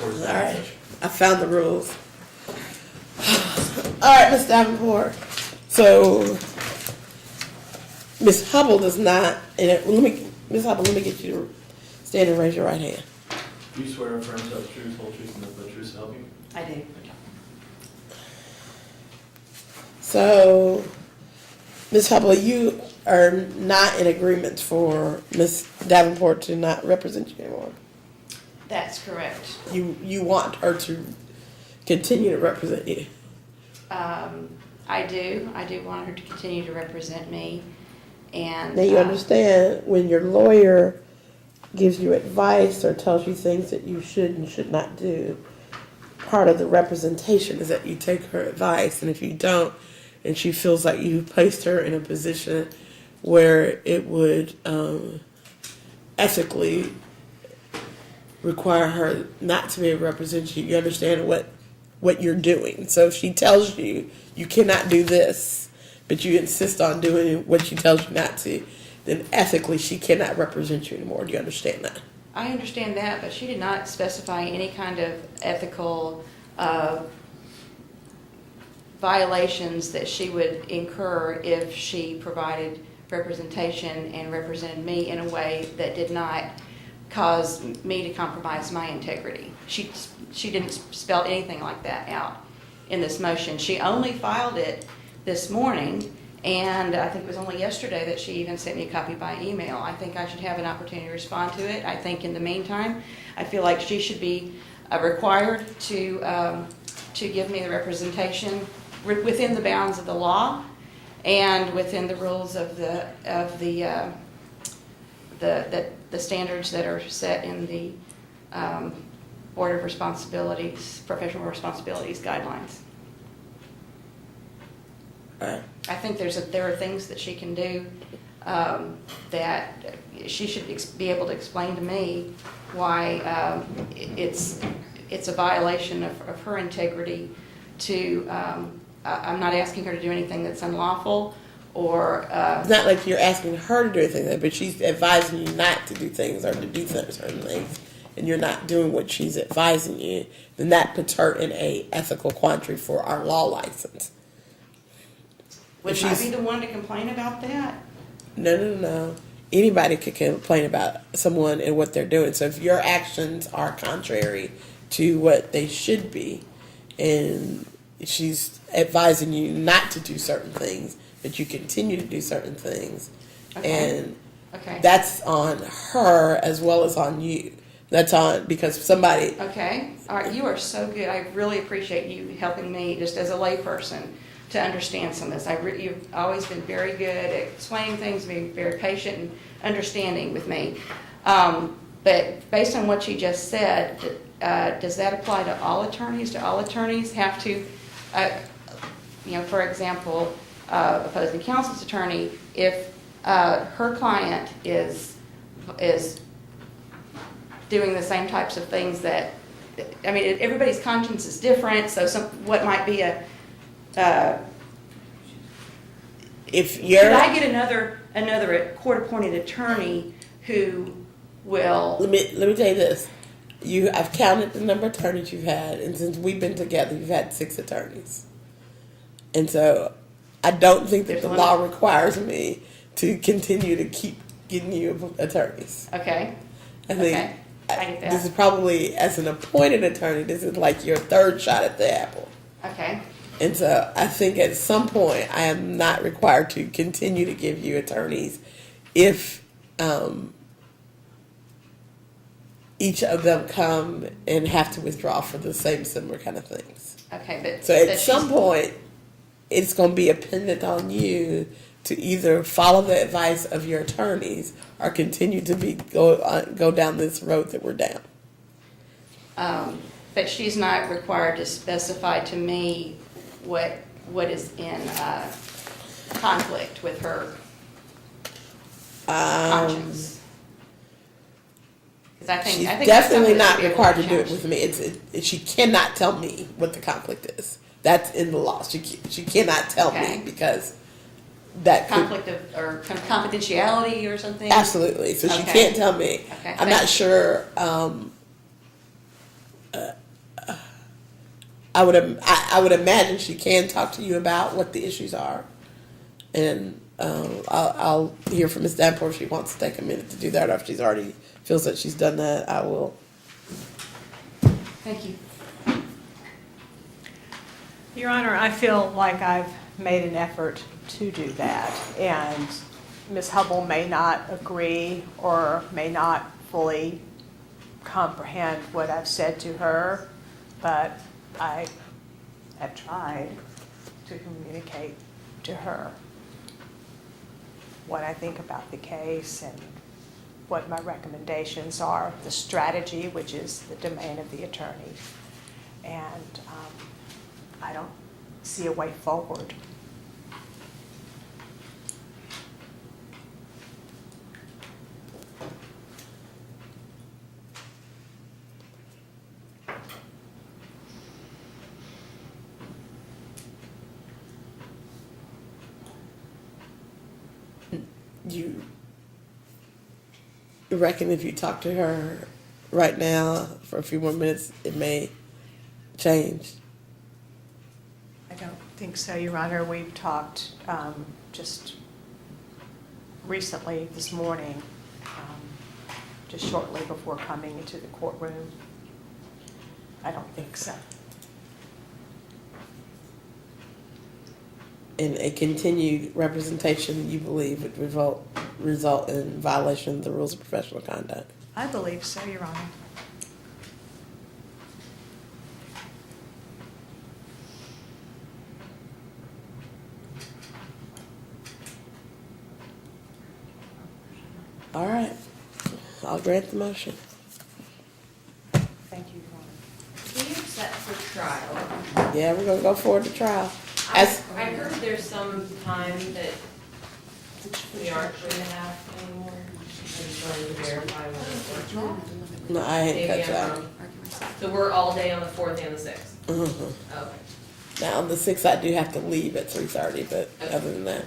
All All right, right, I found the rules. All right, Ms. Davenport. So, Ms. Hubble does not. Ms. Hubble, let me get you to stand and raise your right hand. Do you swear or affirm to tell the truth, whole truth, and nothing but the truth to help you? I do. Thank you. So, Ms. Hubble, you are not in agreement for Ms. Davenport to not represent you anymore. That's correct. You want her to continue to represent you. I do. I do want her to continue to represent me. And Now you understand when your lawyer gives you advice or tells you things that you should and should not do, part of the representation is that you take her advice, and if you don't, and she feels like you placed her in a position where it would ethically require her not to be able to represent you, you understand what you're doing. So if she tells you you cannot do this, but you insist on doing what she tells you not to, then ethically she cannot represent you anymore. Do you understand that? I understand that, but she did not specify any kind of ethical violations that she would incur if she provided representation and represented me in a way that did not cause me to compromise my integrity. She didn't spell anything like that out in this motion. She only filed it this morning, and I think it was only yesterday that she even sent me a copy by email. I think I should have an opportunity to respond to it. I think in the meantime, I feel like she should be required to give me the representation within the bounds of the law and within the rules of the standards that are set in the Board of Responsibilities, Professional Responsibilities Guidelines. Right. I think there are things that she can do that she should be able to explain to me why it's a violation of her integrity to, I'm not asking her to do anything that's unlawful or... It's not like you're asking her to do anything, but she's advising you not to do things or to do certain things, and you're not doing what she's advising you, then that puts her in a ethical quandary for our law license. Would I be the one to complain about that? No. Anybody could complain about someone and what they're doing. So if your actions are contrary to what they should be, and she's advising you not to do certain things, but you continue to do certain things, and that's on her as well as on you. That's on because somebody... Okay. All right. You are so good. I really appreciate you helping me just as a layperson to understand some of this. You've always been very good at explaining things, being very patient and understanding with me. But based on what you just said, does that apply to all attorneys? Do all attorneys have to, for example, opposing counsel's attorney, if her client is doing the same types of things that, everybody's conscience is different, so what might be a if you're... Could I get another court-appointed attorney who will... Let me tell you this. I've counted the number of attorneys you've had, and since we've been together, you've had 6 attorneys. And so I don't think that the law requires me to continue to keep getting you attorneys. Okay. I think I get that. this is probably, as an appointed attorney, this is like your 3rd shot at the apple. Okay. And so I think at some point I am not required to continue to give you attorneys if each of them come and have to withdraw for the same similar kind of things. Okay, but... So at some point, it's going to be dependent on you to either follow the advice of your attorneys or continue to go down this road that we're down. But she's not required to specify to me what is in conflict with her conscience. I think She's definitely not required to do it with me. She cannot tell me what the conflict is. That's in the law. She cannot tell me because that conflict or confidentiality or something. Absolutely. So she can't tell me. Okay. I'm not sure. I would imagine she can talk to you about what the issues are, and I'll hear from Ms. Davenport if she wants to take a minute to do that, or if she's already feels that she's done that. I will. Thank you. Your Honor, I feel like I've made an effort to do that, and Ms. Hubble may not agree or may not fully comprehend what I've said to her, but I have tried to communicate to her what I think about the case and what my recommendations are, the strategy, which is the domain of the attorney. And I don't see a way forward. You reckon if you talk to her right now for a few more minutes, it may change? I don't think so, Your Honor. We've talked just recently this morning, just shortly before coming into the courtroom. I don't think so. And a continued representation, you believe, would result in violation of the rules of professional conduct? I believe so, Your Honor. All right. I'll grant the motion. Thank you, Your Honor. Can you set for trial? Yeah, we're going to go forward to trial. I heard there's some time that we aren't going to have anymore. I just wanted to verify what No, I ain't maybe cut I'm that. wrong. So we're all day on the 4th and the 6th? Mhm. Okay. Now, on the 6th, I do have to leave at 3:30, but other than that,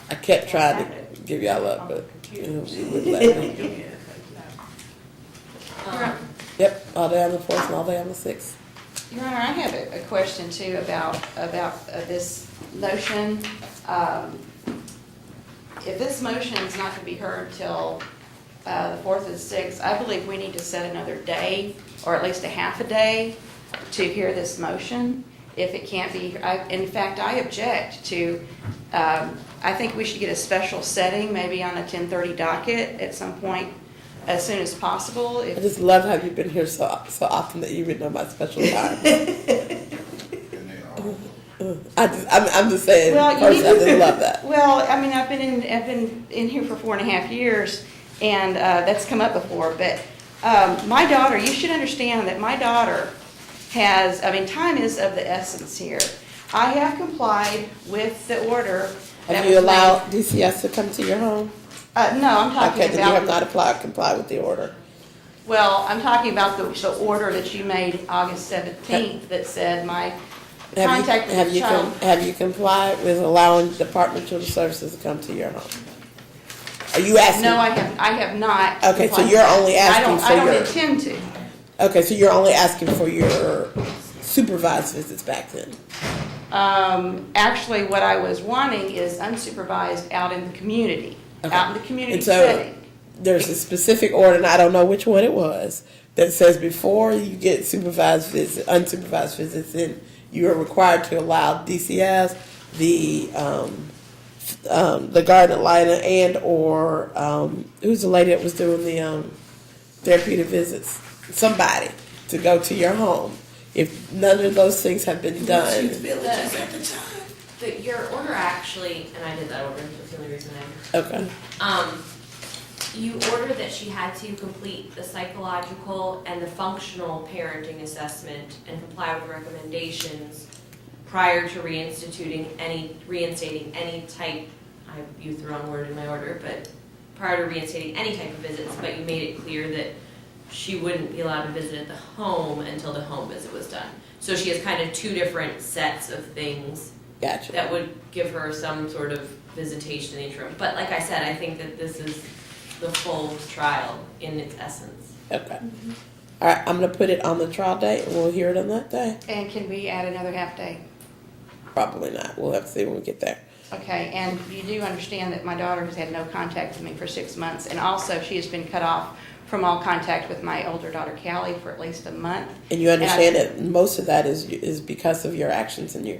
I kept trying to give y'all up, but you wouldn't let me. Yep, all day on the 4th and all day on the 6th. Your Honor, I have a question too about this motion. If this motion is not going to be heard till the 4th and 6th, I believe we need to set another day, or at least a half a day, to hear this motion. If it can't be, in fact, I object to, I think we should get a special setting, maybe on a 10:30 docket at some point, as soon as possible. I just love how you've been here so often that you even know my special time. I'm just saying, Well, first, I just love that. Well, I mean, I've been in here for 4.5 years, and that's come up before. But my daughter, you should understand that my daughter has. I mean, time is of the essence here. I have complied with the order. Have you allowed DCS to come to your home? No, I'm talking Okay, then you have about. not complied with the order. Well, I'm talking about the order that you made August 17th that said my contact with the child. Have you complied with allowing the Department of Children's Services to come to your home? Are you asking? No, I have not. Okay, so complied you're with that. only asking for I don't your- intend to. Okay, so you're only asking for your supervised visits back then? Actually, what I was wanting is unsupervised out in the community, Okay. out in the community And so setting. there's a specific order, and I don't know which one it was, that says before you get supervised visits, unsupervised visits, then you are required to allow DCS, the guardian ad litem, and or who's the lady that was doing the therapeutic visits? Somebody to go to your home. If none of those things have been done, Your order actually, and I did that order, that's the only reason okay. you ordered that she had to complete the psychological and the functional parenting assessment and comply with recommendations prior to reinstating any type, I used the wrong word in my order, but prior to reinstating any type of visits, but you made it clear that she wouldn't be allowed to visit at the home until the home visit was done. So she has kind of two different sets of things Gotcha. that would give her some sort of visitation in the interim. But like I said, I think that this is the full trial in its essence. Okay. All right, I'm gonna put it on the trial date, and we'll hear it on that day. And can we add another half day? Probably not. We'll have to see when we get there. Okay, and you do understand that my daughter has had no contact with me for 6 months, and also she has been cut off from all contact with my older daughter, Callie, for at least a month. And you understand that most of that is because of your actions in the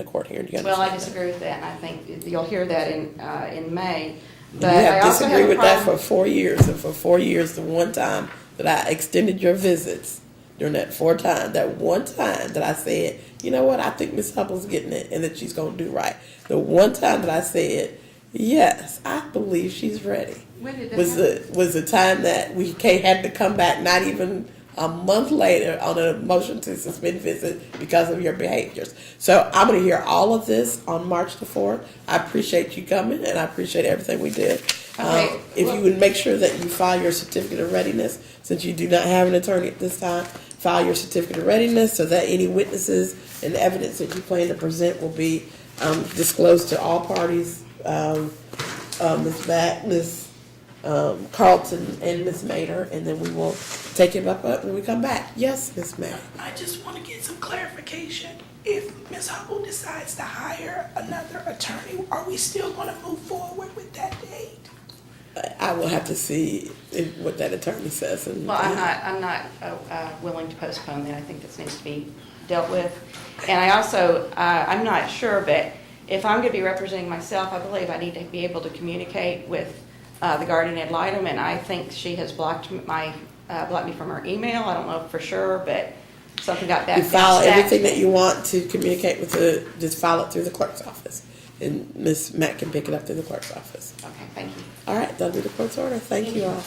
court hearing. Do you understand Well, I that? disagree with that, and I think you'll hear that in May. You But I have also disagreed have a with that for problem. 4 years, and for 4 years, the one time that I extended your visits during that that one time that I said, you know what, I think Miss Hubble's getting it and that she's going to do right. The one time that I said, yes, I believe she's ready. When did that Was happen? the time that we had to come back not even a month later on a motion to suspend visit because of your behaviors. So I'm going to hear all of this on March the 4th. I appreciate you coming, and I appreciate everything we did. Okay, If well- you would make sure that you file your certificate of readiness, since you do not have an attorney at this time, file your certificate of readiness so that any witnesses and evidence that you plan to present will be disclosed to all parties. Ms. Mack, Ms. Carlton, and Ms. Mater, and then we will take it up when we come back. Yes, Ms. Mack. I just want to get some clarification. If Ms. Hubble decides to hire another attorney, are we still going to move forward with that date? I will have to see what that attorney says. And, Well, I'm not willing to postpone that. I think this needs to be dealt with. And I also, I'm not sure, but if I'm going to be representing myself, I believe I need to be able to communicate with the guardian ad litem, and I think she has blocked me from her email. I don't know for sure, but something got back. You file everything that you want to communicate with just file it through the clerk's office. And Ms. Mack can pick it up through the clerk's office. Okay, thank you. All right, that'll be the court's order. Thank you all.